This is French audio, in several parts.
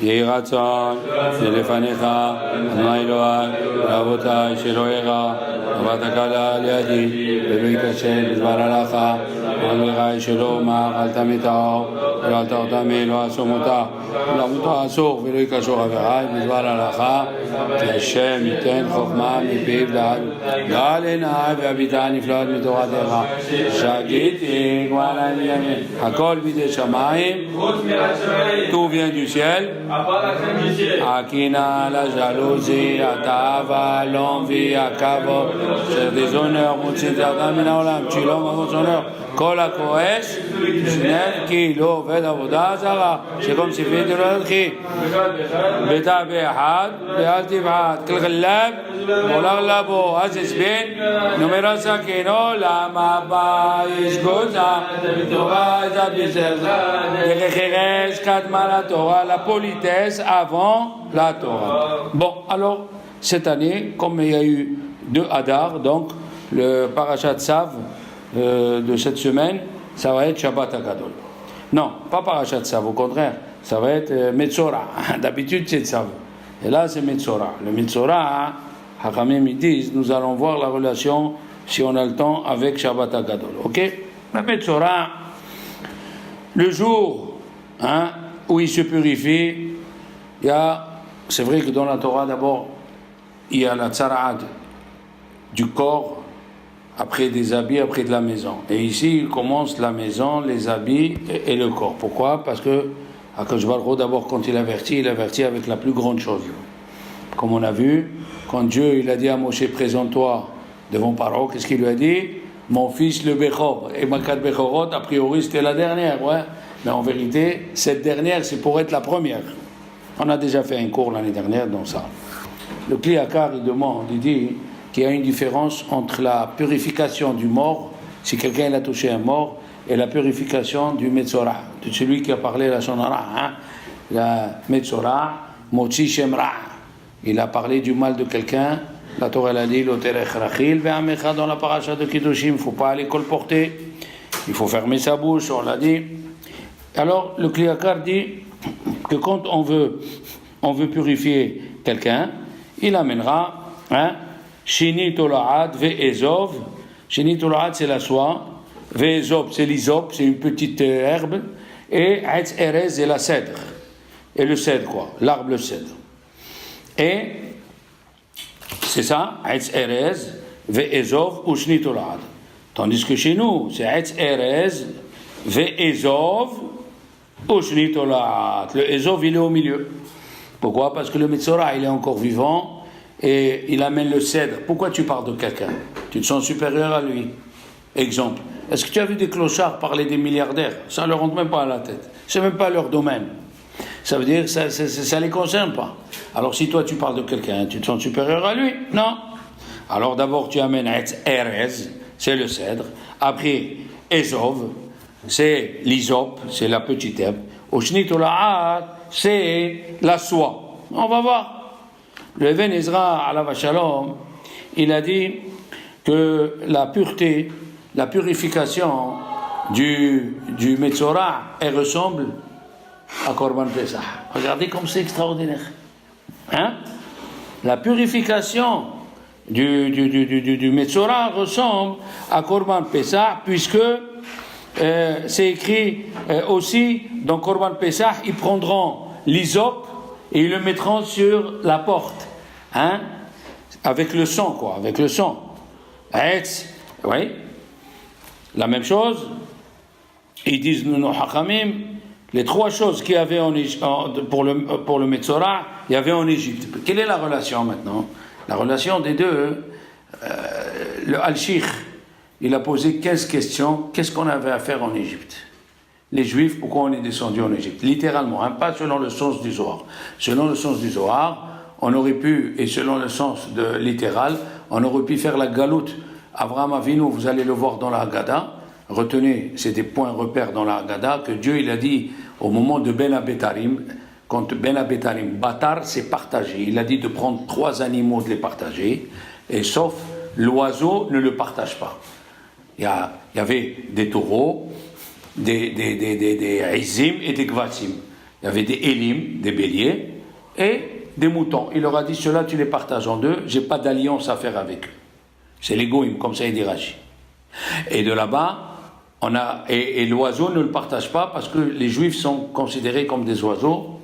יהי רצון שלפניך, אדוני אלוהי, ואבותי, שלא ירע, עבדת קלה על ידי, ולא ייכשל בדבר הלכה, ואלוהי שלא אומר, אל תמית האור, ולא אל תרתמי, לא אסום אותה, ולמותו אסור, ולא ייכשו חבריי, בדבר הלכה, שהשם ייתן חוכמה מפיו לעד, גל עיניי והביטה נפלאות מתורתך, שגיתי כבר לעניינים, הכל בידי שמיים, tout vient du ciel, Akina, la jalousie, Atava, l'envie, Akavo, c'est des honneurs, Moutzidadam, Minaolam, Chilom, avant honneur, Kol HaKoesh, Shnev, Kilo, Ved Avodah, Zara, c'est comme si fait de l'autre, Beta Behad, Behad Tivhat, Kilghlab, Molar Labo, Azizbin, Numera Sakino, Lama Ba, Ishgoza, Torah, Zabizerza, Derecheres, Kadma la Torah, la politesse avant la Torah. Bon, alors, cette année, comme il y a eu 2 Hadar, donc le Parashat Tzav de cette semaine, ça va être Shabbat HaGadol. Non, pas Parashat Tzav, au contraire, ça va être Metzora. D'habitude, c'est Tzav. Et là, c'est Metzora. Le Metzora, Hachamim, ils disent, nous allons voir la relation, si on a le temps, avec Shabbat HaGadol. Ok? La Metzora, le jour, où il se purifie, c'est vrai que dans la Torah d'abord, il y a la tsara'ad du corps, après des habits, après de la maison. Et ici, il commence la maison, les habits et le corps. Pourquoi? Parce que Akadosh Baruch Hu, d'abord, quand il avertit avec la plus grande chose. Comme on a vu, quand Dieu il a dit à Moshe, présente-toi devant Paro, qu'est-ce qu'il lui a dit? Mon fils le Bechor. Et Makat Bechorot, a priori, c'était la dernière, ouais. Mais en vérité, cette dernière, c'est pour être la première. On a déjà fait un cours l'année dernière dans ça. Le Kli Yakar, il dit qu'il y a une différence entre la purification du mort, si quelqu'un a touché un mort, et la purification du Metzora, de celui qui a parlé la Shonara. La Metzora, Mochi Shemra. Il a parlé du mal de quelqu'un. La Torah a dit, l'Oterech Rachil, Ve'amecha dans la paracha de Kiddushim, il ne faut pas aller colporter, il faut fermer sa bouche, on l'a dit. Alors, le Kli Yakar dit que quand on veut purifier quelqu'un, il amènera Shinit Ola'ad Ve'ezov. Shinit Ola'ad, c'est la soie. Ve'ezov, c'est l'isop, c'est une petite herbe. Et Etz Erez, c'est la cèdre. Et le cèdre, quoi. L'arbre, le cèdre. Et c'est ça, Etz Erez, Ve'ezov ou Shinit Ola'ad. Tandis que chez nous, c'est Etz Erez, Ve'ezov, le Ezov, il est au milieu. Pourquoi? Parce que le Metzora, il est encore vivant et il amène le cèdre. Pourquoi tu parles de quelqu'un? Tu te sens supérieur à lui. Exemple. Est-ce que tu as vu des clochards parler des milliardaires? Ça ne leur rentre même pas à la tête. C'est même pas leur domaine. Ça veut dire que ça ne les concerne pas. Alors si toi tu parles de quelqu'un, tu te sens supérieur à lui? Non. Alors d'abord tu amènes Erez, c'est le cèdre. Après Ezov, c'est l'isop, c'est la petite herbe. Oshnit Ola'ad, c'est la soie. On va voir. Le Even Ezra, alav Shalom, il a dit que la pureté, la purification du Metzora, elle ressemble à Korban Pesach. Regardez comme c'est extraordinaire. La purification du Metzora ressemble à Korban Pesach, puisque c'est écrit aussi dans Korban Pesach, ils prendront l'hysope et ils le mettront sur la porte, avec le sang, quoi, avec le sang. Oui, la même chose. Ils disent nous, Hachamim, les 3 choses qu'il y avait pour le Metzora, il y avait en Égypte. Quelle est la relation maintenant? La relation des deux, le Al-Shikh, il a posé 15 questions. Qu'est-ce qu'on avait à faire en Égypte? Les Juifs, pourquoi on est descendu en Égypte? Littéralement, pas selon le sens du Zohar. Selon le sens du Zohar, on aurait pu, et selon le sens de littéral, on aurait pu faire la galoute. Avraham Avinu, vous allez le voir dans la Haggadah. Retenez, c'est des points repères dans la Haggadah, que Dieu il a dit au moment de Ben Abetarim, quand Ben Abetarim, Batar, c'est partagé. Il a dit de prendre 3 animaux, de les partager, et sauf l'oiseau ne le partage pas. Il y avait des taureaux, des izim et des gvatim. Il y avait des élim, des béliers, et des moutons. Il leur a dit, ceux-là, tu les partages en deux, j'ai pas d'alliance à faire avec eux. C'est l'égoïme, comme ça il dit Rachi. Et de là-bas, et l'oiseau ne le partage pas parce que les juifs sont considérés comme des oiseaux.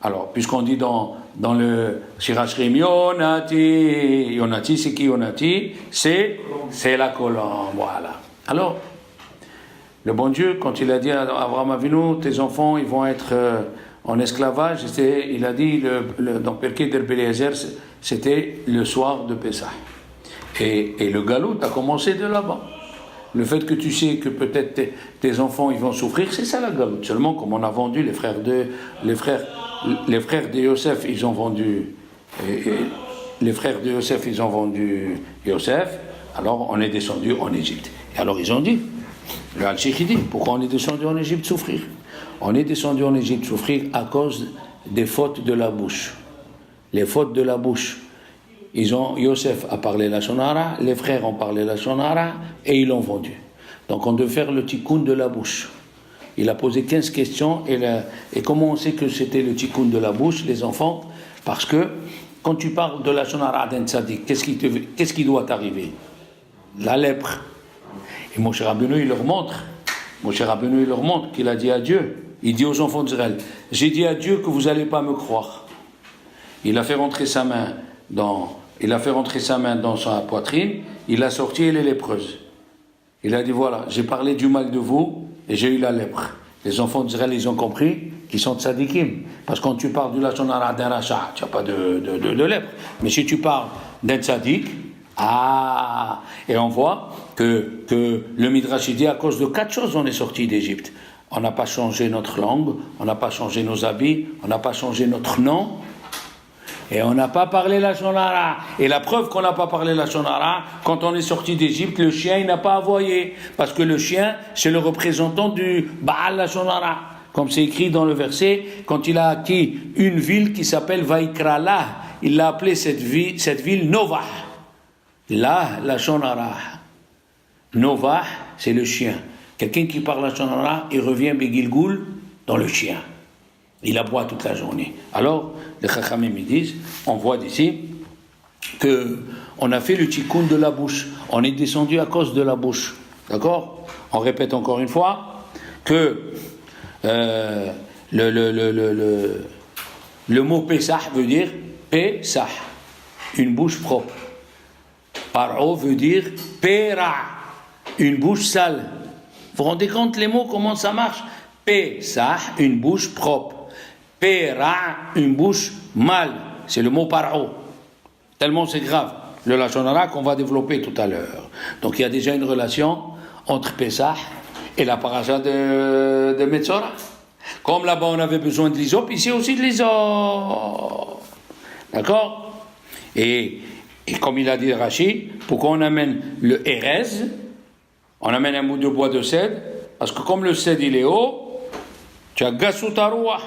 Alors, puisqu'on dit dans le Shirashrim, Yonati, c'est qui Yonati? C'est la colombe, voilà. Alors, le bon Dieu, quand il a dit à Abraham Avinu, tes enfants, ils vont être en esclavage, il a dit, dans Perkei d'Reb Eliezer, c'était le soir de Pessah. Et le galout a commencé de là-bas. Le fait que tu sais que peut-être tes enfants, ils vont souffrir, c'est ça la galoute. Seulement, comme on a vendu, les frères de Yosef, ils ont vendu... les frères de Yosef, ils ont vendu Yosef, alors on est descendu en Égypte. Et alors ils ont dit, le Al-Sheikh dit, pourquoi on est descendu en Égypte souffrir? On est descendu en Égypte souffrir à cause des fautes de la bouche. Les fautes de la bouche. Yosef a parlé la Shonara, les frères ont parlé la Shonara, et ils l'ont vendu. Donc on devait faire le tikkun de la bouche. Il a posé 15 questions, et comment on sait que c'était le tikkun de la bouche, les enfants? Parce que quand tu parles de la Shonara d'un tzaddik, qu'est-ce qui doit t'arriver? La lèpre. Et Moshe Rabbeinu, il leur montre qu'il a dit à Dieu, il dit aux enfants d'Israël, j'ai dit à Dieu que vous n'allez pas me croire. Il a fait rentrer sa main dans sa poitrine, il a sorti, elle est lépreuse. Il a dit, voilà, j'ai parlé du mal de vous, et j'ai eu la lèpre. Les enfants d'Israël, ils ont compris qu'ils sont tzadikim. Parce que quand tu parles du lachon hara d'un rachat, tu n'as pas de lèpre. Mais si tu parles d'un tzadik, et on voit que le Midrash dit, à cause de 4 choses, on est sorti d'Égypte. On n'a pas changé notre langue, on n'a pas changé nos habits, on n'a pas changé notre nom, et on n'a pas parlé la Shonara. Et la preuve qu'on n'a pas parlé la Shonara, quand on est sorti d'Égypte, le chien, il n'a pas aboyé. Parce que le chien, c'est le représentant du Baal la Shonara. Comme c'est écrit dans le verset, quand il a acquis une ville qui s'appelle Vaikrala, il l'a appelée cette ville Novah. Là, la Shonara. Novah, c'est le chien. Quelqu'un qui parle la Shonara, il revient Begilgoul dans le chien. Il aboie toute la journée. Alors, les Chachamim me disent, on voit d'ici qu'on a fait le tikkun de la bouche. On est descendu à cause de la bouche. D'accord? On répète encore une fois que le mot Pesach veut dire Pesach, une bouche propre. Paro veut dire Pera, une bouche sale. Vous vous rendez compte les mots, comment ça marche? Pesach, une bouche propre. Pera, une bouche mal. C'est le mot paro. Tellement c'est grave. Le lachon hara qu'on va développer tout à l'heure. Donc il y a déjà une relation entre Pesach et la paracha de Metzora. Comme là-bas on avait besoin de l'hysope, ici aussi de l'hysope. D'accord? Et comme il a dit Rashi, pourquoi on amène le Erez? On amène un bout de bois de cèdre, parce que comme le cèdre il est haut, tu as Gassut Haruah.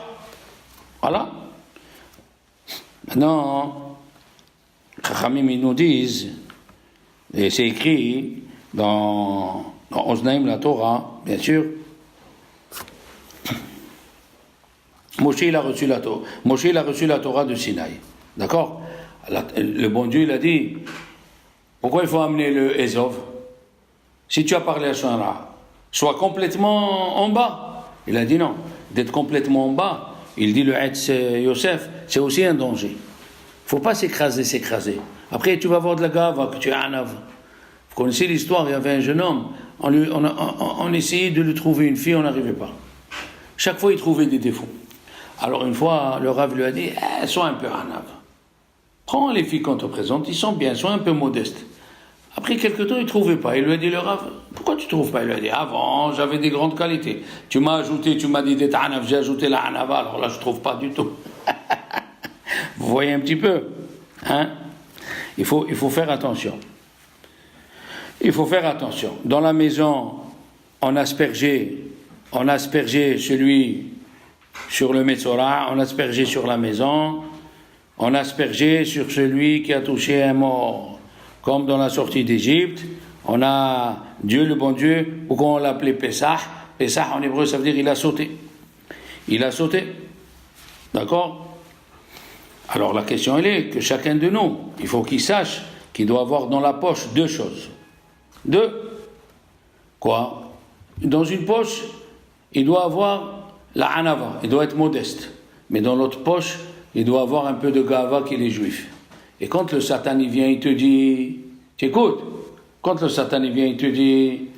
Voilà. Maintenant, Chachamim ils nous disent, et c'est écrit dans Oznaim la Torah, bien sûr, Moshe il a reçu la Torah de Sinaï. D'accord? Le bon Dieu il a dit, pourquoi il faut amener le Ezov? Si tu as parlé à Shonara, sois complètement en bas. Il a dit non, d'être complètement en bas. Il dit le Etz Yosef, c'est aussi un danger. Il ne faut pas s'écraser. Après, tu vas voir de la gava, que tu es un ave. Vous connaissez l'histoire, il y avait un jeune homme, on essayait de lui trouver une fille, on n'arrivait pas. Chaque fois, il trouvait des défauts. Alors une fois, le Rav lui a dit, sois un peu un ave. Prends les filles qu'on te présente, ils sont bien, sois un peu modeste. Après quelque temps, il ne trouvait pas. Il lui a dit, le Rav, pourquoi tu ne trouves pas? Il lui a dit, avant, j'avais des grandes qualités. Tu m'as dit d'être anaf, j'ai ajouté la anava, alors là, je ne trouve pas du tout. Vous voyez un petit peu, hein? Il faut faire attention. Il faut faire attention. Dans la maison, on aspergeait celui sur le Metzora, on aspergeait sur la maison, on aspergeait sur celui qui a touché un mort. Comme dans la sortie d'Égypte, on a Dieu, le bon Dieu, pourquoi on l'appelait Pesach? Pesach en hébreu, ça veut dire il a sauté. il a sauté. D'accord? Alors la question elle est que chacun de nous, il faut qu'il sache qu'il doit avoir dans la poche deux choses. Deux. Quoi? Dans une poche, il doit avoir la anava, il doit être modeste. Mais dans l'autre poche, il doit avoir un peu de gava qu'il est juif. Et quand le Satan il vient, il te dit, tu écoutes, quand le Satan il vient, il te dit,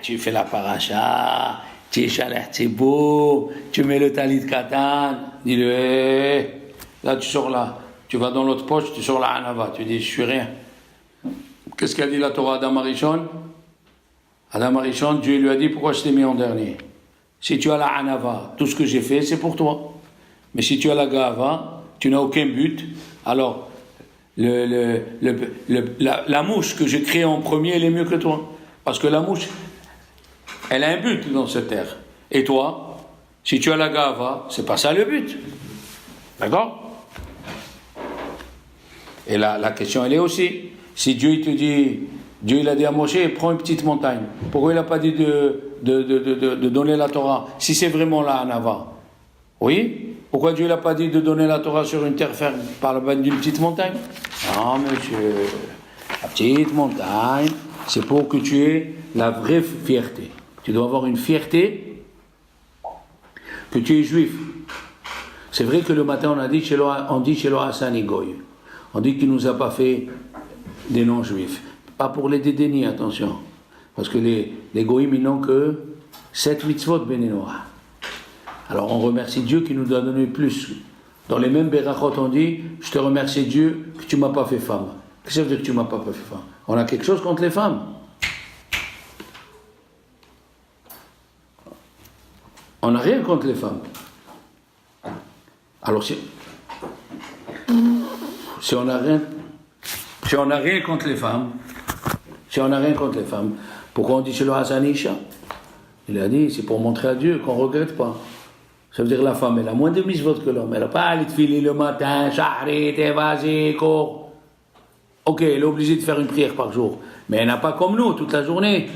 tu fais la paracha, tu es chalet, c'est beau, tu mets le talit katan, dis-le, là tu sors là, tu vas dans l'autre poche, tu sors la anava, tu dis, je suis rien. Qu'est-ce qu'a dit la Torah Adam Arishon? Adam Arishon, Dieu lui a dit, pourquoi je t'ai mis en dernier? Si tu as la anava, tout ce que j'ai fait, c'est pour toi. Mais si tu as la gava, tu n'as aucun but. Alors, la mouche que j'ai créée en premier, elle est mieux que toi. Parce que la mouche, elle a un but dans cette terre. Et toi, si tu as la gava, c'est pas ça le but. D'accord? Et la question, elle est aussi, si Dieu il te dit, Dieu il a dit à Moshe, prends une petite montagne. Pourquoi il n'a pas dit de donner la Torah? Si c'est vraiment la Hanava. Oui? Pourquoi Dieu n'a pas dit de donner la Torah sur une terre ferme par le bas d'une petite montagne? Non, monsieur. La petite montagne, c'est pour que tu aies la vraie fierté. Tu dois avoir une fierté que tu es juif. C'est vrai que le matin, on dit chez le Hassan et Goy. On dit qu'il ne nous a pas fait des non-juifs. Pas pour les dédaigner, attention. Parce que les goïms, ils n'ont que 7 mitzvot bénénois. Alors on remercie Dieu qui nous a donné plus. Dans les mêmes berachot, on dit, je te remercie Dieu que tu ne m'as pas fait femme. Qu'est-ce que ça veut dire que tu ne m'as pas fait femme? On a quelque chose contre les femmes. On n'a rien contre les femmes. Alors si on n'a rien contre les femmes, pourquoi on dit chez le Hassan Isha? Il a dit, c'est pour montrer à Dieu qu'on ne regrette pas. Ça veut dire la femme, elle a moins de mitzvot que l'homme. Elle n'a pas allé te filer le matin, shahri, vas-y, cours. Ok, elle est obligée de faire une prière par jour. Mais elle n'a pas comme nous, toute la journée.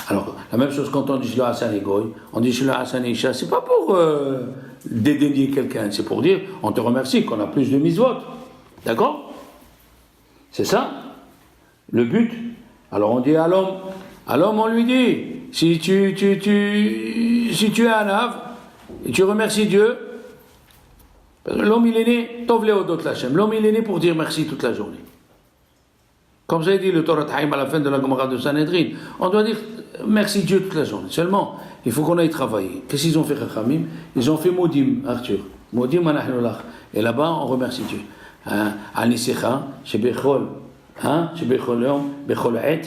Alors, la même chose quand on dit chez le Hassan et Goy, on dit chez le Hassan Isha, c'est pas pour dédaigner quelqu'un, c'est pour dire, on te remercie qu'on a plus de mitzvot. D'accord? C'est ça, le but. Alors on dit à l'homme, on lui dit, si tu es un ave, et tu remercies Dieu, l'homme il est né, Tov Leodot Lachem, l'homme il est né pour dire merci toute la journée. Comme ça il dit le Torah Haïm à la fin de la Gemara de Sanhedrin, on doit dire merci Dieu toute la journée. Seulement, il faut qu'on aille travailler. Qu'est-ce qu'ils ont fait, Chachamim? Ils ont fait Modim, Arthur. Modim Anachnu Lach. Et là-bas, on remercie Dieu. Anisecha, Shebechol, Shebechol Yom, Bechol Et,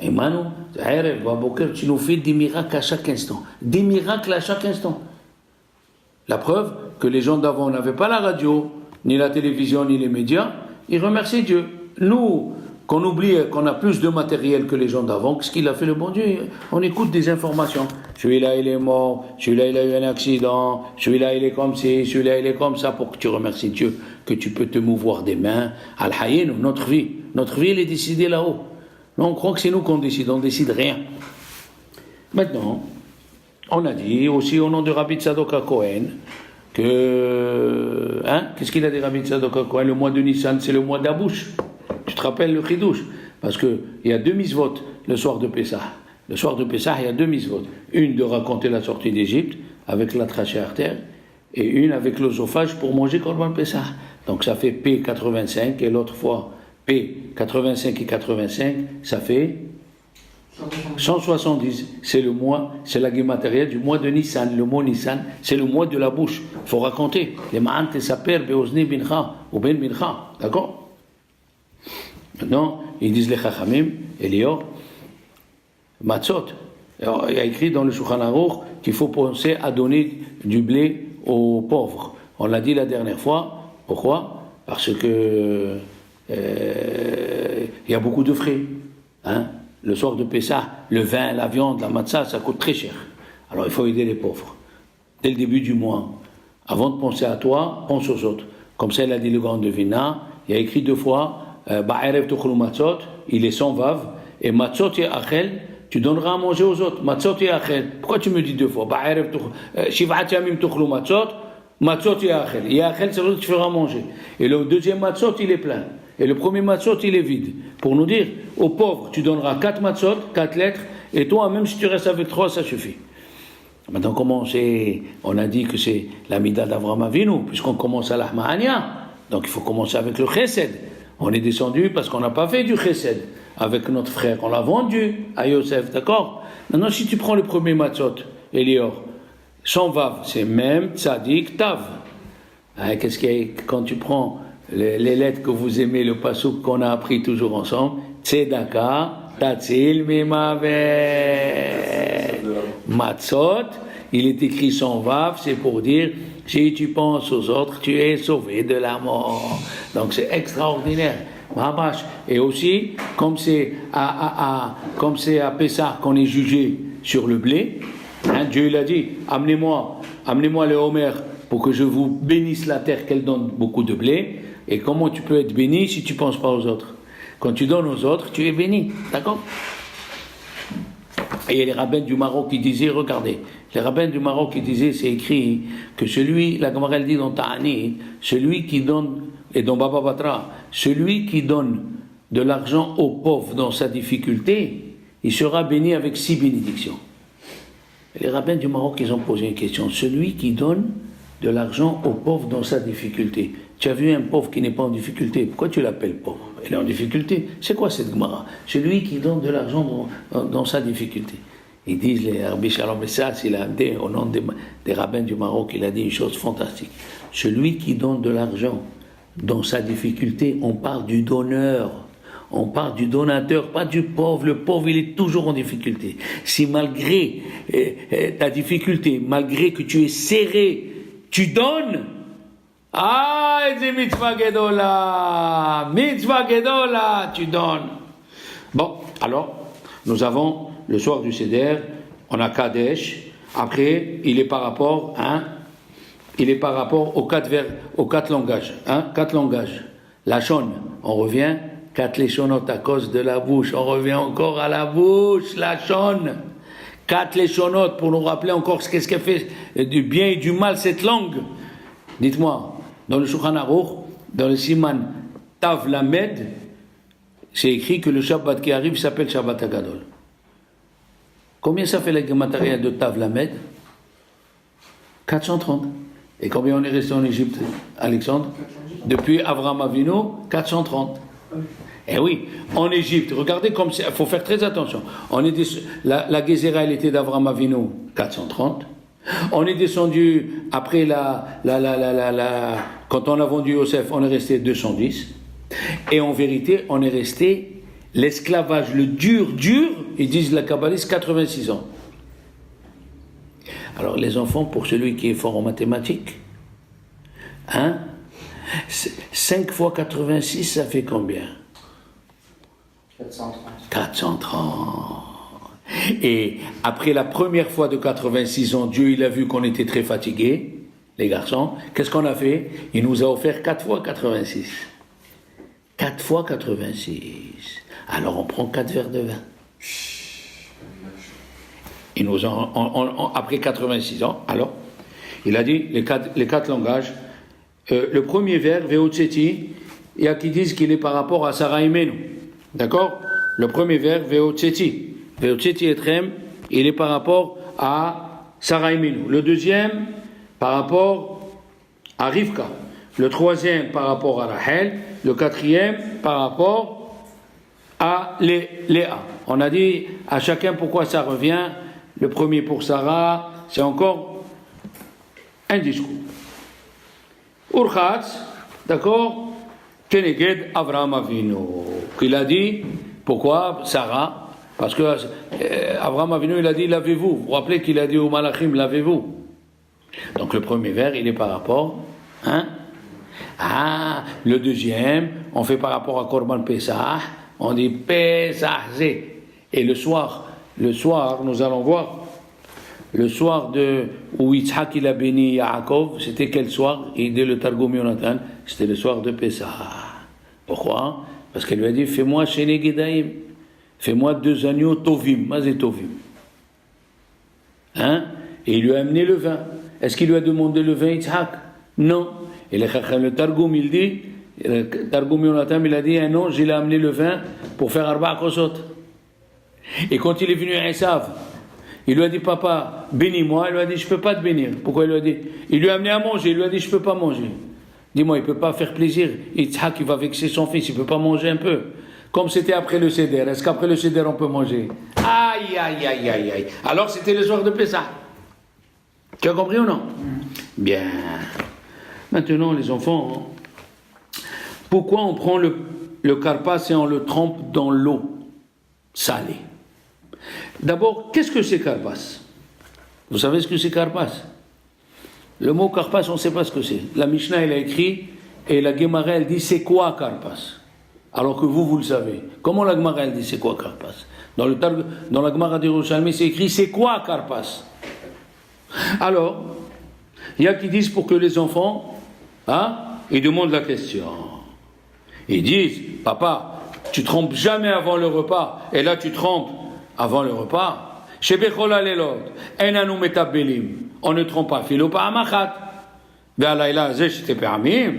Emanu, Erev, Baboker, tu nous fais des miracles à chaque instant. Des miracles à chaque instant. La preuve que les gens d'avant n'avaient pas la radio, ni la télévision, ni les médias, ils remercient Dieu. Nous, qu'on oublie qu'on a plus de matériel que les gens d'avant, qu'est-ce qu'il a fait le bon Dieu? On écoute des informations. Celui-là, il est mort, celui-là, il a eu un accident, celui-là, il est comme ci, celui-là, il est comme ça, pour que tu remercies Dieu, que tu peux te mouvoir des mains. Al-Hayin, notre vie, elle est décidée là-haut. Non, on croit que c'est nous qu'on décide, on ne décide rien. Maintenant, on a dit aussi au nom de Rabbi Tzadok HaKohen que, qu'est-ce qu'il a dit Rabbi Tzadok HaKohen? Le mois de Nissan, c'est le mois de la bouche. Tu te rappelles le Chidouche? Parce qu'il y a 2 mitzvot le soir de Pessah. Le soir de Pessah, il y a 2 mitzvot. Une de raconter la sortie d'Égypte avec la trachée artère et une avec l'osophage pour manger Korban Pessah. Donc ça fait P85 et l'autre fois P85 et 85, ça fait 170. C'est le mois, c'est la guématérielle du mois de Nissan. Le mot Nissan, c'est le mois de la bouche. Il faut raconter. Les ma'ant et saper beozni bincha ou ben bincha. D'accord? Maintenant, ils disent les Chachamim, Elior, Matzot. Alors, il y a écrit dans le Shulchan Aruch qu'il faut penser à donner du blé aux pauvres. On l'a dit la dernière fois. Pourquoi? Parce que il y a beaucoup de frais. Le soir de Pessah, le vin, la viande, la matzah, ça coûte très cher. Alors il faut aider les pauvres. Dès le début du mois, avant de penser à toi, pense aux autres. Comme ça, il a dit le grand de Vina, il y a écrit 2 fois, Ba'erev tuchlu matzot, il est sans vav, et matzot ya'achel tu donneras à manger aux autres. Matzot yachel. Pourquoi tu me dis deux fois? Shiv'at yamim tuchlu matzot. Matzot yachel. Yachel, c'est l'autre que tu feras manger. Et le deuxième matzot, il est plein. Et le premier matzot, il est vide. Pour nous dire, aux pauvres, tu donneras 4 matzot, 4 lettres, et toi, même si tu restes avec 3, ça suffit. Maintenant, on a dit que c'est la mida d'Avraham Avinu, puisqu'on commence à l'Ahma'ania. Donc, il faut commencer avec le chesed. On est descendu parce qu'on n'a pas fait du chesed avec notre frère. On l'a vendu à Yosef, d'accord? Maintenant, si tu prends le premier matzot, Elior, sans vav, c'est même tzadik tav. Qu'est-ce qu'il y a quand tu prends les lettres que vous aimez, le passouk qu'on a appris toujours ensemble, tzedaka, tatzil mimavet. Matzot, il est écrit sans vav, c'est pour dire si tu penses aux autres, tu es sauvé de la mort. Donc c'est extraordinaire. Et aussi, comme c'est à Pessah qu'on est jugé sur le blé, Dieu il a dit amenez-moi le Homer pour que je vous bénisse la terre qu'elle donne beaucoup de blé. Et comment tu peux être béni si tu ne penses pas aux autres? Quand tu donnes aux autres, tu es béni, d'accord? Et il y a les rabbins du Maroc qui disaient, regardez, les rabbins du Maroc qui disaient, c'est écrit que celui, la Gemara elle dit dans Ta'ani, celui qui donne, et dans Baba Batra, celui qui donne de l'argent aux pauvres dans sa difficulté, il sera béni avec 6 bénédictions. Et les rabbins du Maroc, ils ont posé une question, celui qui donne de l'argent aux pauvres dans sa difficulté. Tu as vu un pauvre qui n'est pas en difficulté, pourquoi tu l'appelles pauvre? Il est en difficulté. C'est quoi cette Gemara? Celui qui donne de l'argent dans sa difficulté. Ils disent, les Rabbi Shalom Messas, il a dit, au nom des rabbins du Maroc, il a dit une chose fantastique. Celui qui donne de l'argent dans sa difficulté, on parle du donneur. On parle du donateur, pas du pauvre. Le pauvre, il est toujours en difficulté. Si malgré ta difficulté, malgré que tu es serré, tu donnes, c'est mitzvah gedola, tu donnes. Bon, alors, nous avons le soir du Seder, on a Kadesh, après, il est par rapport aux 4 langages, 4 langages. La shon, on revient, 4 léchonotes à cause de la bouche, on revient encore à la bouche, la shon. 4 léchonotes pour nous rappeler encore qu'est-ce qu'elle fait du bien et du mal cette langue. Dites-moi, dans le Shulchan Aruch, dans le Siman Tav Lamed, c'est écrit que le Shabbat qui arrive s'appelle Shabbat Hagadol. Combien ça fait la Gemataria de Tav Lamed? 430. Et combien on est resté en Égypte, Alexandre? Depuis Avraham Avinu, 430. Eh oui, en Égypte, regardez comme c'est, il faut faire très attention. La Gézéra, elle était d'Avraham Avinu, 430. On est descendu, après quand on a vendu Yosef, on est resté 210. Et en vérité, on est resté, l'esclavage, le dur, ils disent la Kabbaliste, 86 ans. Alors les enfants, pour celui qui est fort en mathématiques, 5 fois 86, ça fait combien? 430. 430. Et après la première fois de 86 ans, Dieu il a vu qu'on était très fatigués, les garçons. Qu'est-ce qu'on a fait? Il nous a offert 4 fois 86. 4 fois 86. Alors on prend 4 verres de vin. Il nous après 86 ans, alors, il a dit les quatre langages. Le premier vers, Veotseti, il y a qui disent qu'il est par rapport à Sarah Imenu. D'accord? Le premier vers, Veotseti. Veotseti etrem, il est par rapport à Sarah Imenu. Le deuxième, par rapport à Rivka. Le troisième, par rapport à Rachel. Le quatrième, par rapport à Léa. On a dit à chacun pourquoi ça revient. Le premier pour Sarah, c'est encore un discours. Urchatz, d'accord, Keneged Avraham Avinu. Il a dit, pourquoi Sarah? Parce que Avraham Avinu, il a dit, lavez-vous. Vous vous rappelez qu'il a dit au Malachim, lavez-vous. Donc le premier vers, il est par rapport, le deuxième, on fait par rapport à Korban Pesach, on dit Pesach Zé. Et le soir, nous allons voir, le soir où Yitzhak il a béni Yaakov, c'était quel soir? Il dit le Targum Yonatan, c'était le soir de Pessah. Pourquoi? Parce qu'elle lui a dit, fais-moi Shene Gedaim, fais-moi 2 agneaux tovim, mazé tovim. Hein? Et il lui a amené le vin. Est-ce qu'il lui a demandé le vin Yitzhak? Non. Et le Targum, il dit, le Targum Yonatam, il a dit, non, j'ai amené le vin pour faire arba kosot. Et quand il est venu à Esav, il lui a dit, papa, bénis-moi. Il lui a dit, je ne peux pas te bénir. Pourquoi il lui a dit? Il lui a amené à manger. Il lui a dit, je ne peux pas manger. Dis-moi, il ne peut pas faire plaisir. Yitzhak, il va vexer son fils. Il ne peut pas manger un peu. Comme c'était après le Seder. Est-ce qu'après le Seder, on peut manger? Aïe, aïe, aïe, aïe, aïe. Alors, c'était le soir de Pessah. Tu as compris ou non? Bien. Maintenant, les enfants, pourquoi on prend le karpas et on le trempe dans l'eau salée? D'abord, qu'est-ce que c'est karpas? Vous savez ce que c'est karpas? Le mot karpas, on ne sait pas ce que c'est. La Mishnah, elle a écrit, et la Gemara, elle dit, c'est quoi karpas? Alors que vous le savez. Comment la Gemara, elle dit, c'est quoi karpas? Dans la Gemara d'Yerushalmi, c'est écrit, c'est quoi karpas? Alors, il y a qui disent pour que les enfants, ils demandent la question. Ils disent, papa, tu trempes jamais avant le repas, et là tu trempes avant le repas. Chez Bechol Alelot, Enanu Metabelim, on ne trompe pas filo pa amachat. Ve'alayla zeh shete pe'amim.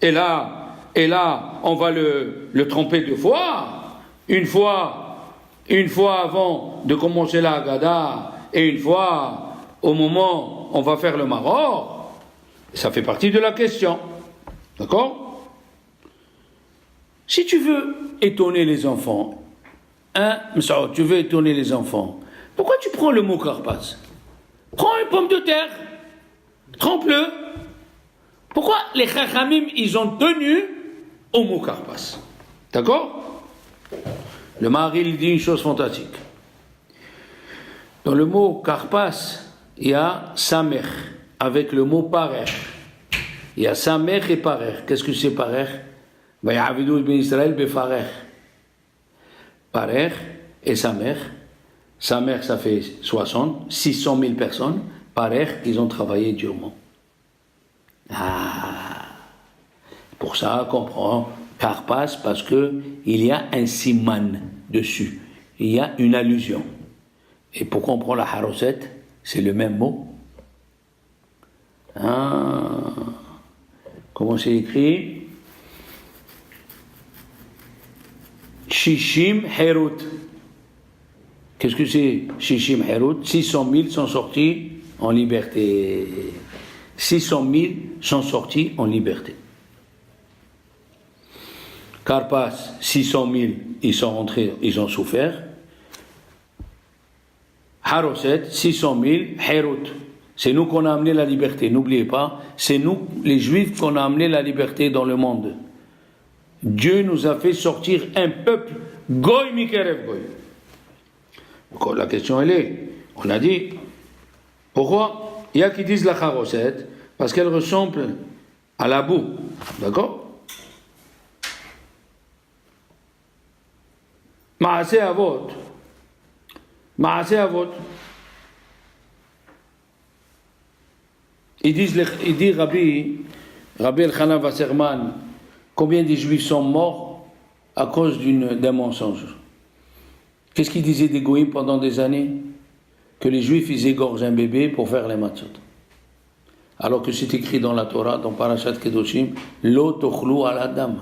Et là, on va le tromper 2 fois. Une fois avant de commencer la Haggadah, et une fois au moment où on va faire le maror. Ça fait partie de la question. D'accord? Si tu veux étonner les enfants, tu veux étonner les enfants, pourquoi tu prends le mot karpas? Prends une pomme de terre, trempe-le. Pourquoi les chachamim, ils ont tenu au mot karpas? D'accord? Le mari, il dit une chose fantastique. Dans le mot karpas, il y a samer, avec le mot parer. Il y a samer et parer. Qu'est-ce que c'est parer? Vayavidou ben Israël befarer. Parer et samer. Samer, ça fait 600 000 personnes. Parer, ils ont travaillé durement. Pour ça qu'on prend karpas, parce que il y a un siman dessus. Il y a une allusion. Et pourquoi on prend la haroset? C'est le même mot. Comment c'est écrit? Shishim Herut. Qu'est-ce que c'est Shishim Herut? 600 000 sont sortis en liberté. 600 000 sont sortis en liberté. Karpas, 600 000, ils sont rentrés, ils ont souffert. Haroset, 600 000, Herut. C'est nous qu'on a amené la liberté, n'oubliez pas, c'est nous, les Juifs, qu'on a amené la liberté dans le monde. Dieu nous a fait sortir un peuple, Goy Mikerev Goy. Donc la question elle est, on a dit, pourquoi? Il y a qui disent la Haroset, parce qu'elle ressemble à la boue, d'accord? Maaseh Avot. Maaseh Avot. Il dit Rabbi Elchanan Wasserman, combien de Juifs sont morts à cause d'un mensonge? Qu'est-ce qu'il disait des Goïms pendant des années? Que les Juifs, ils égorgent un bébé pour faire les matzot. Alors que c'est écrit dans la Torah, dans Parashat Kedoshim, Lo tochlu al adam.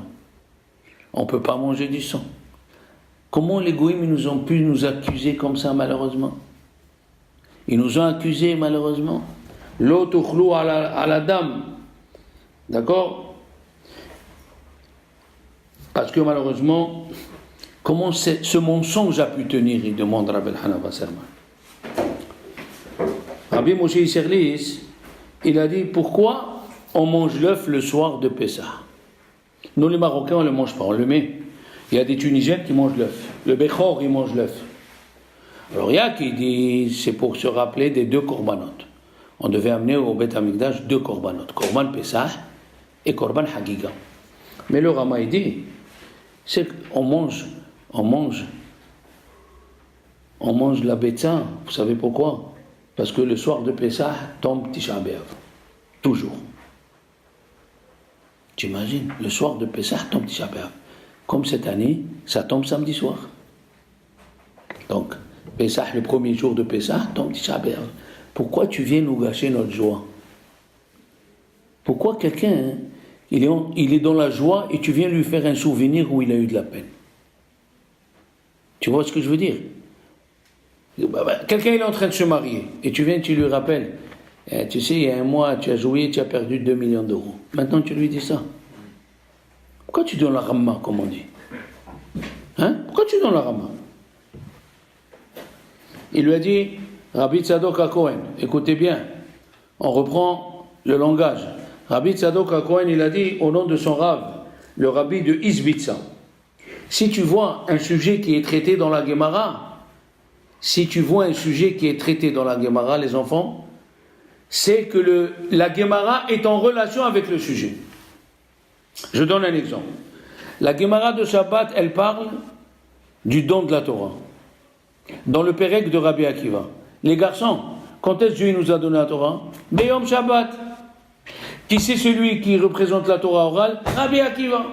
On ne peut pas manger du sang. Comment les Goïms nous ont pu nous accuser comme ça, malheureusement? Ils nous ont accusés, malheureusement. Lo tochlu al adam. D'accord? Parce que malheureusement, comment ce mensonge a pu tenir, il demande Rabbi Elchanan Wasserman. Rabbi Moshe Isserlis, il a dit, pourquoi on mange l'œuf le soir de Pessah? Nous les Marocains, on ne le mange pas, on le met. Il y a des Tunisiens qui mangent l'œuf. Le Bechor, il mange l'œuf. Alors il y a qui disent, c'est pour se rappeler des 2 korbanot. On devait amener au Beth Amikdash 2 korbanot. Korban Pessah et Korban Hagiga. Mais le Rama, il dit, c'est qu'on mange la betza. Vous savez pourquoi? Parce que le soir de Pessah tombe Tisha B'Av. Toujours. Tu imagines, le soir de Pessah tombe Tisha B'Av. Comme cette année, ça tombe samedi soir. Donc, Pessah, le premier jour de Pessah, tombe Tisha B'Av. Pourquoi tu viens nous gâcher notre joie? Pourquoi quelqu'un, il est dans la joie et tu viens lui faire un souvenir où il a eu de la peine? Tu vois ce que je veux dire? Quelqu'un il est en train de se marier et tu viens, tu lui rappelles, tu sais, il y a un mois, tu as joué, tu as perdu 2 millions d'euros. Maintenant, tu lui dis ça. Pourquoi tu donnes la ramma, comme on dit? Hein? Pourquoi tu donnes la ramma? Il lui a dit, Rabbi Tzadok HaKohen, écoutez bien, on reprend le langage. Rabbi Tzadok HaKohen, il a dit, au nom de son Rav, le Rabbi de Izbitsa, si tu vois un sujet qui est traité dans la Gemara, les enfants, c'est que la Gemara est en relation avec le sujet. Je donne un exemple. La Gemara de Shabbat, elle parle du don de la Torah. Dans le Pérec de Rabbi Akiva. Les garçons, quand est-ce que Dieu nous a donné la Torah? Beyom Shabbat. Qui c'est celui qui représente la Torah orale? Rabbi Akiva.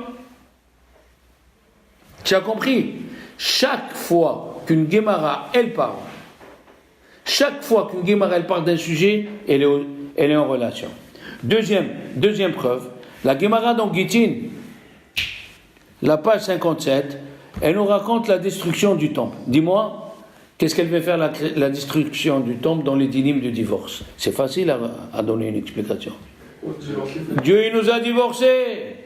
Tu as compris? Chaque fois qu'une Gemara, elle parle, d'un sujet, elle est en relation. Deuxième preuve, la Gemara dans Gittin, la page 57, elle nous raconte la destruction du temple. Dis-moi, qu'est-ce qu'elle veut faire la destruction du temple dans les dynimes de divorce? C'est facile à donner une explication. Dieu il nous a divorcés.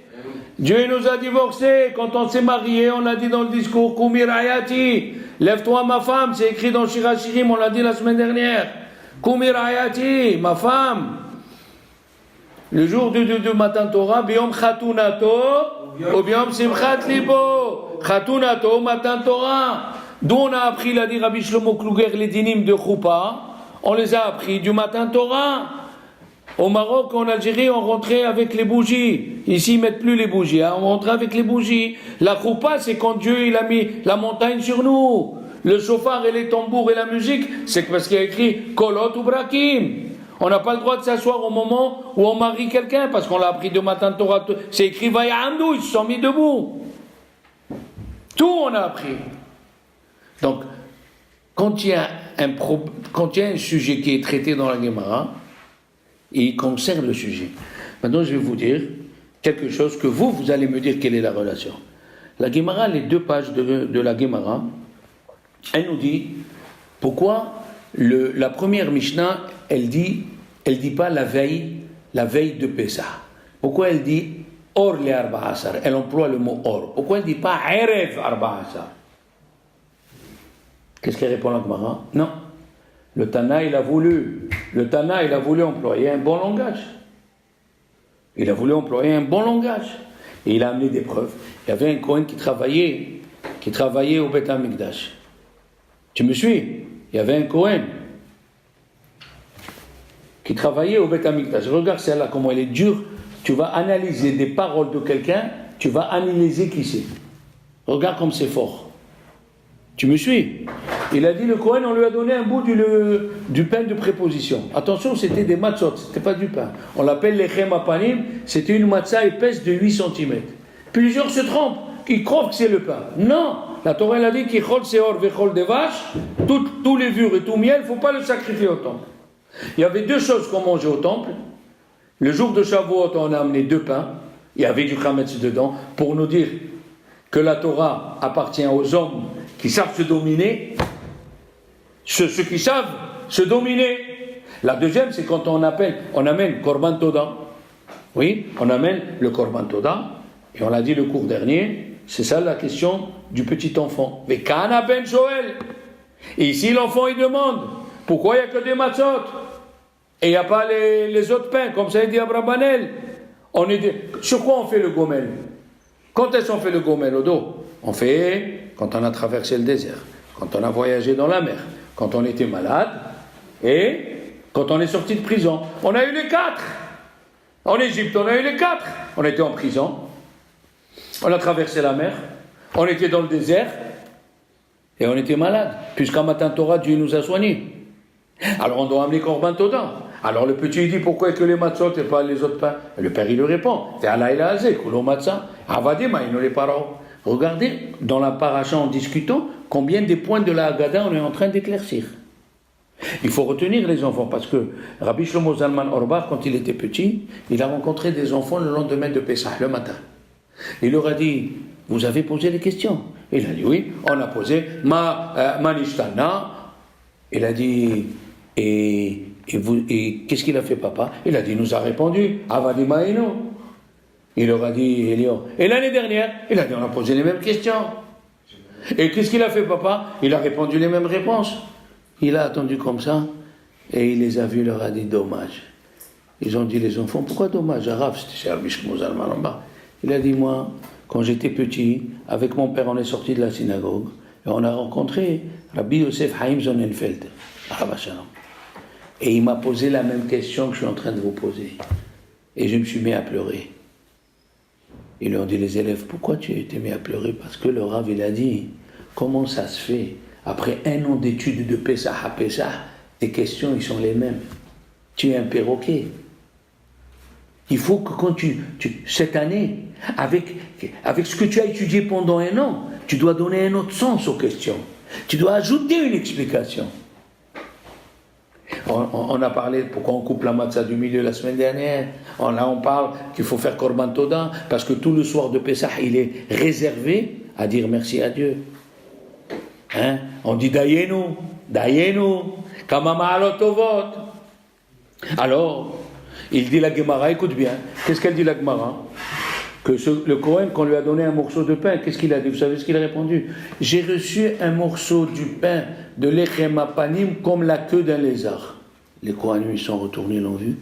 Quand on s'est marié, on a dit dans le discours Kumi Rayati, lève-toi ma femme, c'est écrit dans Shira Shirim, on l'a dit la semaine dernière. Kumi Rayati, ma femme. Le jour du Matan Torah, Biyom Khatunato, ou Biyom Simchat Libo, Khatunato, Matan Torah. D'où on a appris, l'a dit Rabbi Shlomo Kluger, les dynimes de Choupa, on les a appris du Matan Torah. Au Maroc, en Algérie, on rentrait avec les bougies. Ici, ils mettent plus les bougies, hein. On rentrait avec les bougies. La choupa, c'est quand Dieu il a mis la montagne sur nous. Le chauffard et les tambours et la musique, c'est parce qu'il y a écrit Kolot ou Brakim. On n'a pas le droit de s'asseoir au moment où on marie quelqu'un, parce qu'on l'a appris de matin de Torah. C'est écrit Vayamdou, ils se sont mis debout. Tout on a appris. Donc, quand il y a un sujet qui est traité dans la Gemara, et il concerne le sujet. Maintenant, je vais vous dire quelque chose que vous allez me dire quelle est la relation. La Gemara, les 2 pages de la Gemara, elle nous dit pourquoi la première Mishnah, elle dit pas la veille de Pessah. Pourquoi elle dit Or le Arba'asar? Elle emploie le mot Or. Pourquoi elle dit pas Erev Arba'asar? Qu'est-ce qu'elle répond à la Gemara? Non. Le Tana, il a voulu employer un bon langage. Et il a amené des preuves. Il y avait un Kohen qui travaillait au Beth Amikdash. Tu me suis? Il y avait un Kohen qui travaillait au Beth Amikdash. Regarde celle-là, comment elle est dure. Tu vas analyser des paroles de quelqu'un, tu vas analyser qui c'est. Regarde comme c'est fort. Tu me suis? Il a dit, le Kohen, on lui a donné un bout du pain de préposition. Attention, c'était des matzot, c'était pas du pain. On l'appelle lechem apanim, c'était une matzah épaisse de 8 cm. Plusieurs se trompent, ils croient que c'est le pain. Non, la Torah elle a dit qu'Ichol seor vechol des vaches, tous les levures et tout miel, il ne faut pas le sacrifier au temple. Il y avait 2 choses qu'on mangeait au temple. Le jour de Shavuot, on a amené 2 pains, il y avait du chametz dedans, pour nous dire que la Torah appartient aux hommes qui savent se dominer, ceux qui savent se dominer. La deuxième, c'est quand on amène Korban Toda. Oui, on amène le Korban Toda, et on l'a dit le cours dernier, c'est ça la question du petit enfant. Mais Kana ben Joël. Et ici, l'enfant, il demande, pourquoi il n'y a que des matzot? Et il n'y a pas les autres pains, comme ça il dit Abrabanel. Sur quoi on fait le gomel? Quand est-ce qu'on fait le gomel au dos? On fait quand on a traversé le désert, quand on a voyagé dans la mer, quand on était malade et quand on est sorti de prison. On a eu les 4. En Égypte, on a eu les 4. On était en prison, on a traversé la mer, on était dans le désert et on était malade. Puisqu'à Matan Torah, Dieu nous a soignés. Alors on doit amener Korban Toda. Alors le petit il dit pourquoi que les matzot et pas les autres pains? Le père il lui répond Te'ala ila azeh, kulo matzah, avadima ino les parents. Regardez, dans la paracha en discutant, combien des points de la Haggadah on est en train d'éclaircir. Il faut retenir les enfants, parce que Rabbi Shlomo Zalman Auerbach, quand il était petit, il a rencontré des enfants le lendemain de Pessah, le matin. Il leur a dit, vous avez posé les questions? Il a dit, oui, on a posé, Manishtana. Il a dit, et qu'est-ce qu'il a fait, papa? Il a dit, il nous a répondu, Avadimaino. Il leur a dit, Elior. Et l'année dernière, il a dit, on a posé les mêmes questions. Et qu'est-ce qu'il a fait, papa? Il a répondu les mêmes réponses. Il a attendu comme ça, et il les a vus, il leur a dit, dommage. Ils ont dit, les enfants, pourquoi dommage? Arabe, c'était chez Rabbi Shlomo Zalman Auerbach. Il a dit, moi, quand j'étais petit, avec mon père, on est sorti de la synagogue, et on a rencontré Rabbi Yosef Haïm Sonnenfeld, Arabe Shalom. Et il m'a posé la même question que je suis en train de vous poser. Et je me suis mis à pleurer. Ils lui ont dit, les élèves, pourquoi tu t'es mis à pleurer? Parce que le Rav, il a dit, comment ça se fait? Après 1 an d'études de Pessah à Pessah, tes questions, ils sont les mêmes. Tu es un perroquet. Il faut que quand cette année, avec ce que tu as étudié pendant 1 an, tu dois donner un autre sens aux questions. Tu dois ajouter une explication. On a parlé pourquoi on coupe la matzah du milieu la semaine dernière. Là, on parle qu'il faut faire Korban Toda, parce que tout le soir de Pessah, il est réservé à dire merci à Dieu. Hein? On dit Dayenu, Kama Ma'alot Tovot. Alors, il dit la Gemara, écoute bien, qu'est-ce qu'elle dit la Gemara? Que le Kohen, qu'on lui a donné un morceau de pain, qu'est-ce qu'il a dit? Vous savez ce qu'il a répondu? J'ai reçu un morceau du pain de l'Echem Apanim comme la queue d'un lézard. Les Kohanim, ils sont retournés, l'ont vu.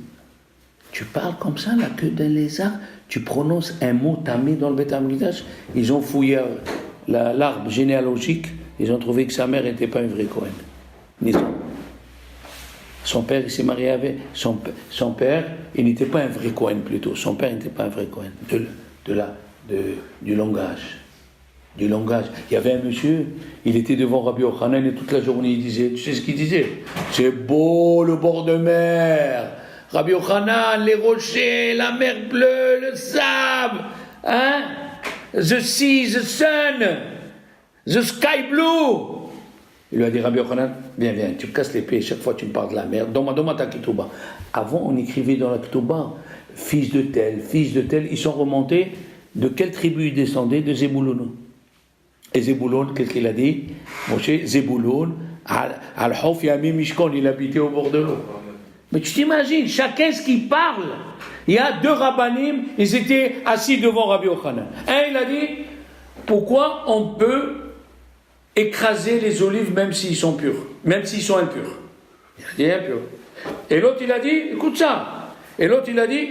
Tu parles comme ça, la queue d'un lézard? Tu prononces un mot tamé dans le Beth Amikdash? Ils ont fouillé l'arbre généalogique. Ils ont trouvé que sa mère n'était pas une vraie Kohen. Son père, il s'est marié avec... Son père, il n'était pas un vrai Kohen plutôt. Son père n'était pas un vrai Kohen. Du langage. Du langage. Il y avait un monsieur, il était devant Rabbi Yochanan et toute la journée il disait, tu sais ce qu'il disait? C'est beau le bord de mer. Rabbi Yochanan, les rochers, la mer bleue, le sable. Hein? The sea, the sun. The sky blue. Il lui a dit, Rabbi Yochanan, viens, tu me casses les pieds, chaque fois tu me parles de la mer, donne-moi ta ketouba. Avant, on écrivait dans la ketouba, fils de tel, ils sont remontés, de quelle tribu ils descendaient? De Zébouloun. Et Zébouloun, qu'est-ce qu'il a dit? Moshe, Zébouloun, Al-Hof Yamim Mishkon, il habitait au bord de l'eau. Mais tu t'imagines, chacun ce qu'il parle. Il y a 2 rabbanim, ils étaient assis devant Rabbi Yochanan. Un, il a dit, pourquoi on peut écraser les olives même s'ils sont purs, même s'ils sont impurs? Il a dit impurs. Et l'autre il a dit, écoute ça. Et l'autre il a dit,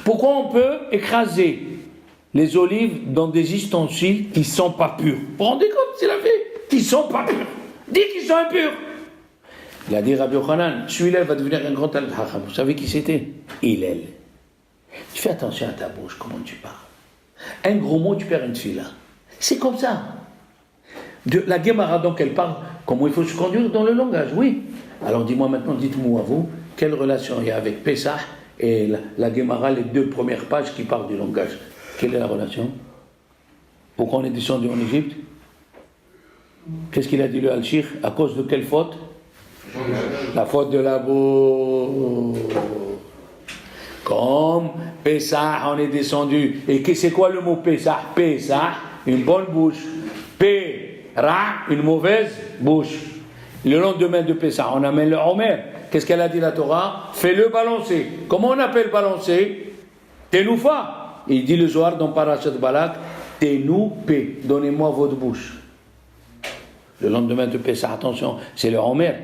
pourquoi on peut écraser les olives dans des ustensiles qui ne sont pas purs? Vous vous rendez compte, c'est la vie, qui ne sont pas purs. Dis qu'ils sont impurs. Il a dit, Rabbi Yochanan, celui-là va devenir un grand Talmud. Vous savez qui c'était? Hillel. Tu fais attention à ta bouche, comment tu parles. Un gros mot, tu perds une fila. C'est comme ça. De la Gemara, donc, elle parle comment il faut se conduire dans le langage, oui. Alors dis-moi maintenant, dites-moi à vous, quelle relation il y a avec Pessah et la Gemara, les 2 premières pages qui parlent du langage. Quelle est la relation? Pourquoi on est descendu en Égypte? Qu'est-ce qu'il a dit le Al-Shir? À cause de quelle faute? La faute de la bouche. Comme Pessah, on est descendu. Et c'est quoi le mot Pessah? Pessah, une bonne bouche. Ra, une mauvaise bouche. Le lendemain de Pessah, on amène le Omer. Qu'est-ce qu'elle a dit la Torah? Fais-le balancer. Comment on appelle balancer? Tenoufa. Il dit le Zohar dans Parashat Balak, Tenoupe, donnez-moi votre bouche. Le lendemain de Pessah, attention, c'est le Omer.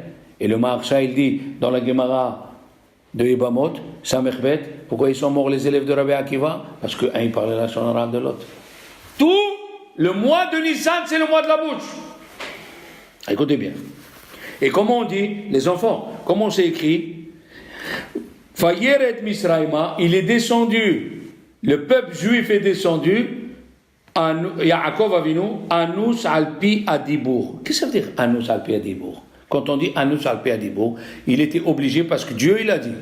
Et le Maharsha, il dit dans la Gemara de Ibamot, Samechbet, pourquoi ils sont morts les élèves de Rabbi Akiva? Parce qu'un il parlait la sonora de l'autre. Tout le mois de Nissan, c'est le mois de la bouche. Écoutez bien. Et comment on dit, les enfants, comment c'est écrit? Fayeret Misraïma, il est descendu, le peuple juif est descendu, Yaakov Avinu, Anus Alpi Adibour. Qu'est-ce que ça veut dire Anus Alpi Adibour? Quand on dit Anus Alpi Adibour, il était obligé parce que Dieu il a dit.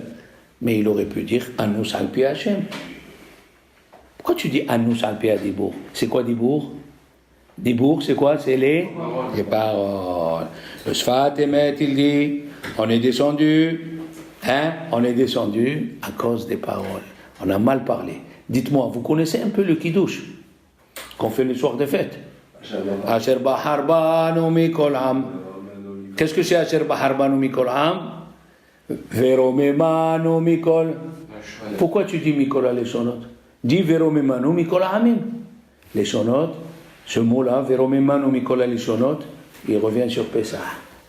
Mais il aurait pu dire Anus Alpi Hashem. Pourquoi tu dis Anous Alpea Dibour? C'est quoi Dibour? Dibour, c'est quoi? C'est les paroles. Le Sfat Emet, il dit, on est descendu, on est descendu à cause des paroles. On a mal parlé. Dites-moi, vous connaissez un peu le Kiddush qu'on fait le soir des fêtes? Asher Bahar Banu Mikol Am. Qu'est-ce que c'est Asher Bahar Banu Mikol Am? Veromemanu Mikol. Pourquoi tu dis Mikol les sonot? Dis Veromemanu Mikol Amim. Les sonot, ce mot-là, Veromemanu Mikol les sonot, il revient sur Pesach,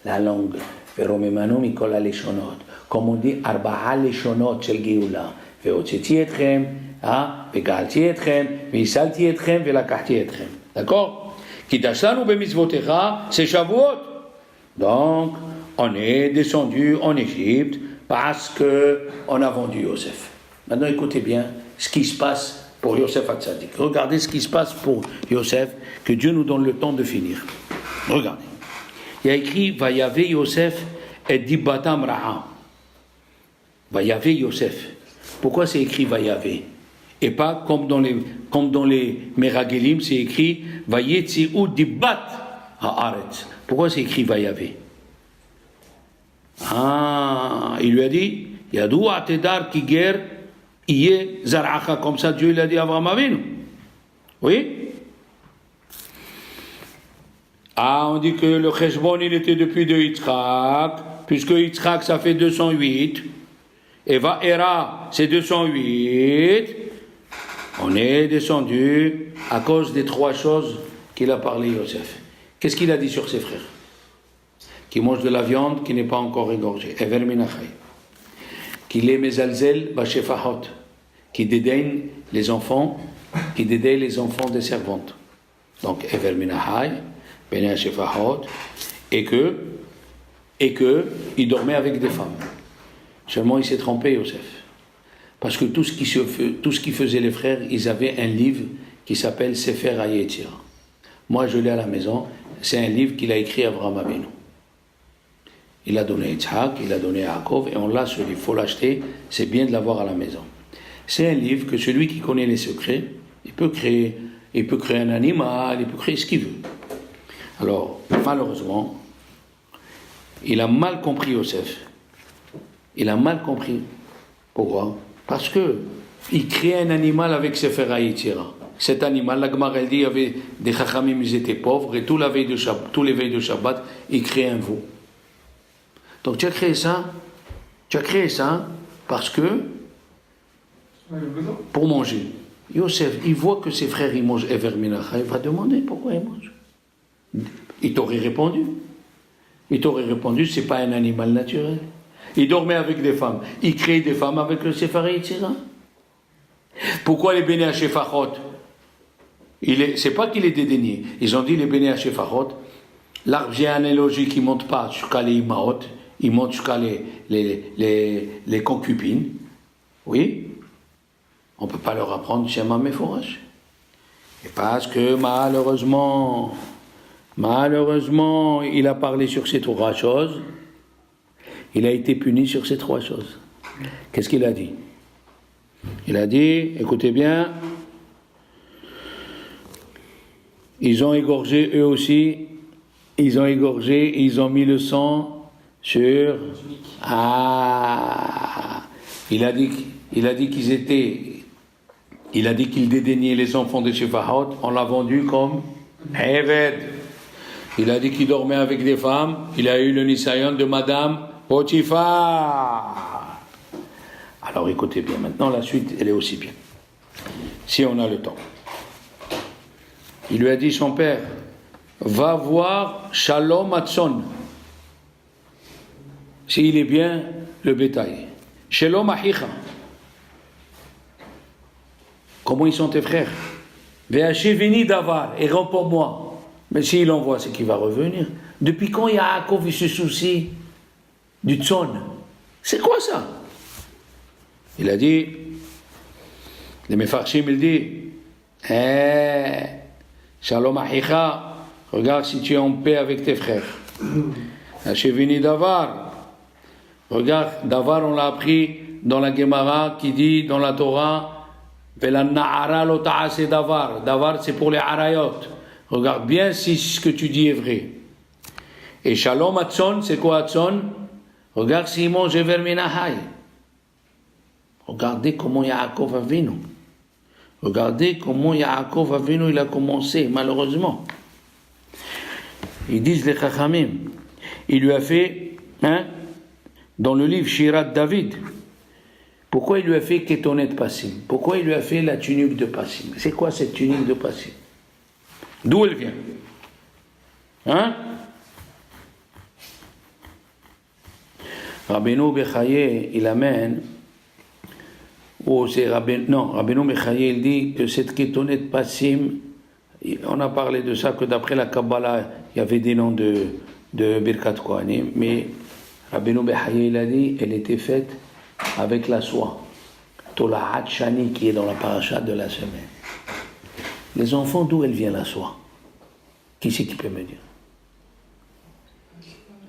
la langue. Veromemanu Mikol les sonot. Comme on dit Arba'a les sonot shel Geoula. Ve'otzeti etchem, ve'galti etchem, ve'isalti etchem, ve'lakachti etchem. D'accord? Kitashanu b'mitzvotecha, c'est Shavuot. Donc, on est descendu en Égypte parce qu'on a vendu Yosef. Maintenant, écoutez bien ce qui se passe pour Yosef Hatzadik. Regardez ce qui se passe pour Yosef, que Dieu nous donne le temps de finir. Regardez. Il y a écrit Vayave Yosef et Dibatam Ra'a. Vayave Yosef. Pourquoi c'est écrit Vayave? Et pas comme dans les Meragelim, c'est écrit Vayetzi ou Dibat Haaretz. Pourquoi c'est écrit Vayave? Il lui a dit Yadou Atedar Kiger Iye Zaracha. Comme ça, Dieu l'a dit à Avraham Avinu. Oui? On dit que le Cheshbon, il était depuis de Yitzhak, puisque Yitzhak, ça fait 208. Et Va'era, c'est 208. On est descendu à cause des trois choses qu'il a parlé Yosef. Qu'est-ce qu'il a dit sur ses frères? Qui mangent de la viande qui n'est pas encore égorgée. Ever minachai. Qu'il est mezalzel bashefahot. Qui dédaigne les enfants, qui dédaigne les enfants des servantes. Donc, Ever minachai, bene shefahot. Et que, il dormait avec des femmes. Seulement, il s'est trompé, Yosef. Parce que tout ce qui faisait les frères, ils avaient un livre qui s'appelle Sefer HaYetzira. Moi, je l'ai à la maison. C'est un livre qu'il a écrit à Avraham Avinu. Il a donné Yitzhak, il a donné Yaakov, et on l'a ce livre. Il faut l'acheter, c'est bien de l'avoir à la maison. C'est un livre que celui qui connaît les secrets, il peut créer un animal, il peut créer ce qu'il veut. Alors, malheureusement, il a mal compris Yosef. Il a mal compris. Pourquoi? Parce que il crée un animal avec Sefer HaYetzira. Cet animal, la Gemara elle dit, il y avait des chachamim, ils étaient pauvres, et tous les veilles de Shabbat, ils créaient un veau. Donc tu as créé ça parce que pour manger. Yosef, il voit que ses frères ils mangent Ever Minacha, il va demander pourquoi ils mangent. Il t'aurait répondu. C'est pas un animal naturel. Il dormait avec des femmes. Il créait des femmes avec le Sefer HaYetzira. Pourquoi les Béné Hashefachot? C'est pas qu'il est dédaigné. Ils ont dit les Béné Hashefachot, l'arbre généalogique qui monte pas jusqu'à les Imaot, il monte jusqu'à les concubines. Oui? On ne peut pas leur apprendre Shema Meforash. Et parce que malheureusement, il a parlé sur ces trois choses. Il a été puni sur ces trois choses. Qu'est-ce qu'il a dit? Il a dit, écoutez bien, ils ont égorgé eux aussi, ils ont mis le sang sur... Il a dit qu'ils dédaignaient les enfants de Shefahot, on l'a vendu comme Eved. Il a dit qu'il dormait avec des femmes, il a eu le Nisayon de Madame Potiphar. Alors écoutez bien, maintenant la suite elle est aussi bien. Si on a le temps. Il lui a dit son père, va voir Shalom Hatson. S'il est bien, le bétail. Shalom Achicha. Comment ils sont tes frères? Ve'ashevini davar, et réponds-moi. Mais s'il envoie, c'est qu'il va revenir. Depuis quand Yaakov il se soucie du tzon? C'est quoi ça? Il a dit, les Mefarshim, il dit, Shalom Achicha, regarde si tu es en paix avec tes frères. Ashevini davar, regarde, davar on l'a appris dans la Gemara qui dit, dans la Torah, Vela na'ara lo ta'ase davar. Davar, c'est pour les arayot. Regarde bien si ce que tu dis est vrai. Et shalom atzon, c'est quoi atzon? Regarde s'il mange verminahai. Regardez comment Yaakov Avinu. Regardez comment Yaakov Avinu il a commencé, malheureusement. Ils disent les Chachamim. Il lui a fait, dans le livre Shirat David, pourquoi il lui a fait Ketonet Passim? Pourquoi il lui a fait la tunique de Passim? C'est quoi cette tunique de Passim? D'où elle vient? Rabbeinu Bechaye, il amène, Rabbeinu Bechaye, il dit que cette Ketonet Passim, on a parlé de ça, que d'après la Kabbalah, il y avait des noms de Birkat Kohanim, mais Rabbeinu Bechaye, il a dit, elle était faite avec la soie. Tolahat Shani, qui est dans la paracha de la semaine. Les enfants, d'où elle vient la soie? Qui c'est qui peut me dire?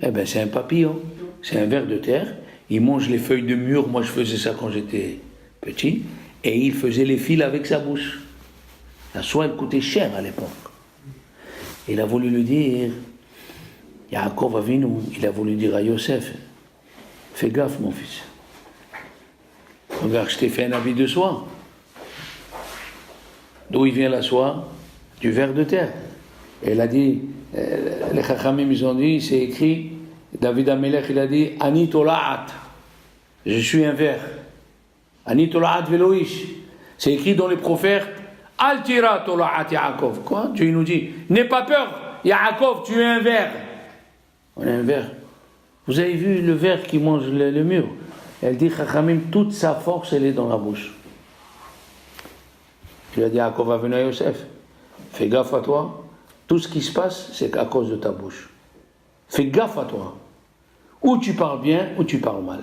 Eh bien, c'est un papillon, c'est un ver de terre. Il mange les feuilles de mûre. Moi, je faisais ça quand j'étais petit. Et il faisait les fils avec sa bouche. La soie, elle coûtait cher à l'époque. Il a voulu lui dire, Yaakov Avinu, il a voulu dire à Yosef, fais gaffe, mon fils. Regarde, je t'ai fait un habit de soie. D'où il vient la soie? Du ver de terre. Et il a dit, les Chachamim, ils ont dit, c'est écrit, David Amelech, il a dit, Ani tola'at, je suis un ver. Ani tola'at veloish. C'est écrit dans les prophètes, Al tira tola'at Yaakov. Quoi? Dieu nous dit, n'aie pas peur, Yaakov, tu es un ver. On est un ver. Vous avez vu le ver qui mange le mur? Elle dit, Chachamim, toute sa force, elle est dans la bouche. Tu as dit, Yaakov va venir à Yosef. Fais gaffe à toi. Tout ce qui se passe, c'est à cause de ta bouche. Fais gaffe à toi. Ou tu parles bien, ou tu parles mal.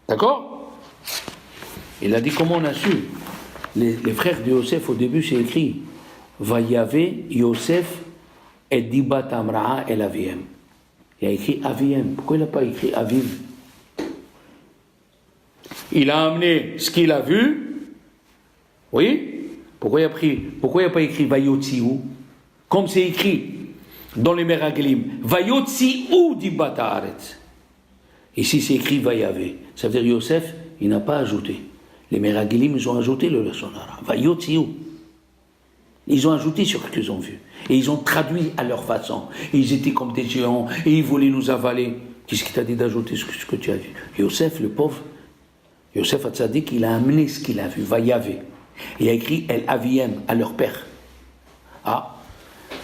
D'accord? Il a dit comment on a su. Les frères de Yosef, au début, c'est écrit Vayave Yosef et Dibat Amraa el Aviem. Il a écrit Aviem. Pourquoi il n'a pas écrit Aviv? Il a amené ce qu'il a vu. Oui? Pourquoi il n'a pas écrit Vayotziou? Comme c'est écrit dans les Meraglim, Vayotziou Dibat Haaretz. Ici c'est écrit Vayave. Ça veut dire Yosef, il n'a pas ajouté. Les Meraglim, ils ont ajouté le Lashon Hara. Vayotziou. Ils ont ajouté sur ce qu'ils ont vu. Et ils ont traduit à leur façon. Et ils étaient comme des géants. Et ils voulaient nous avaler. Qu'est-ce qui t'a dit d'ajouter ce que tu as vu? Yosef, le pauvre, Yosef Hatzadik, il a amené ce qu'il a vu. Vayave. Il a écrit El Aviem à leur père. Ah,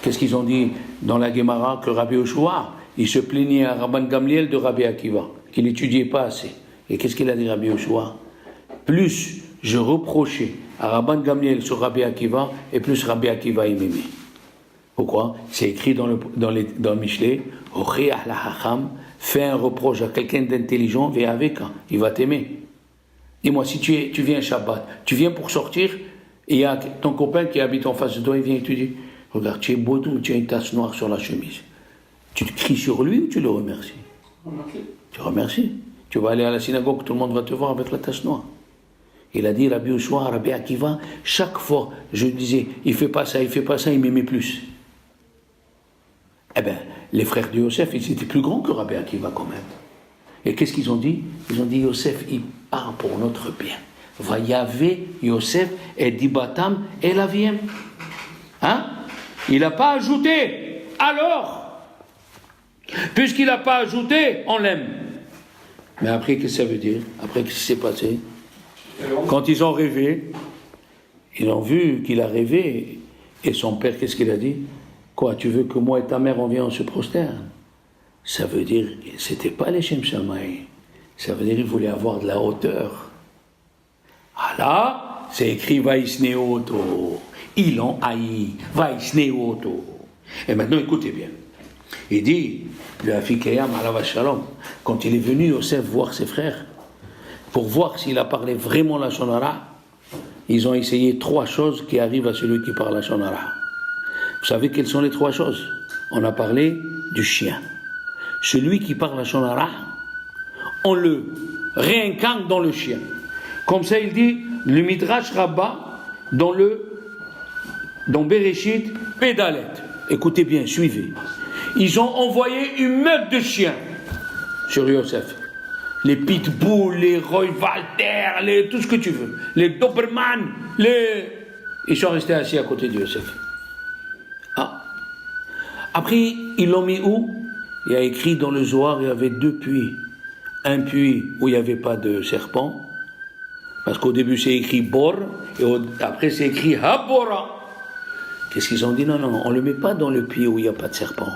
qu'est-ce qu'ils ont dit dans la Gemara? Que Rabbi Yoshua, il se plaignait à Rabban Gamliel de Rabbi Akiva, qu'il n'étudiait pas assez. Et qu'est-ce qu'il a dit Rabbi Yoshua? Plus je reprochais à Rabban Gamliel sur Rabbi Akiva, et plus Rabbi Akiva m'aimait. Pourquoi? C'est écrit dans le Michelet, fais un reproche à quelqu'un d'intelligent, viens avec, il va t'aimer. Dis-moi, si tu viens Shabbat, tu viens pour sortir, et il y a ton copain qui habite en face de toi, il vient et tu dis, regarde, tu es beau, tu as une tache noire sur la chemise. Tu te cries sur lui ou tu le remercies? Tu remercies. Tu vas aller à la synagogue, tout le monde va te voir avec la tache noire. Il a dit, Rabbi Yoshua, Rabbi Akiva, chaque fois, je disais, il fait pas ça, il m'aimait plus. Eh bien, les frères de Yosef, ils étaient plus grands que Rabbi Akiva quand même. Et qu'est-ce qu'ils ont dit? Ils ont dit, Yosef, il part pour notre bien. Vayave Yosef et Dibatam et la Viem. Hein? Il n'a pas ajouté. Alors, puisqu'il n'a pas ajouté, on l'aime. Mais après, qu'est-ce que ça veut dire? Après, qu'est-ce qui s'est passé? Quand ils ont rêvé, ils ont vu qu'il a rêvé. Et son père, qu'est-ce qu'il a dit? Quoi, tu veux que moi et ta mère, on vienne, on se prosterne? Ça veut dire, c'était pas les Shem Shamaï. Ça veut dire qu'il voulait avoir de la hauteur. Ah là, c'est écrit Vaïsneoto. Ils l'ont haï. Vaïsneoto. Et maintenant, écoutez bien. Il dit, le Afikeyam Alav Shalom, quand il est venu Yosef voir ses frères, pour voir s'il a parlé vraiment la Lashon Hara, ils ont essayé 3 choses qui arrivent à celui qui parle la Lashon Hara. Vous savez quelles sont les 3 choses? On a parlé du chien. Celui qui parle la Lashon Hara, on le réincarne dans le chien. Comme ça, il dit, le Midrash Rabbah, dans Bereshit, Pédalet. Écoutez bien, suivez. Ils ont envoyé une meute de chiens sur Yosef. Les pitbulls, les Roy-Walter, tout ce que tu veux. Les Doberman, Ils sont restés assis à côté de Yosef. Ah. Après, ils l'ont mis où? Il y a écrit dans le Zohar, il y avait 2 puits. Un puits où il n'y avait pas de serpent, parce qu'au début c'est écrit Bor, et après c'est écrit Habora. Qu'est-ce qu'ils ont dit? Non, on ne le met pas dans le puits où il n'y a pas de serpent.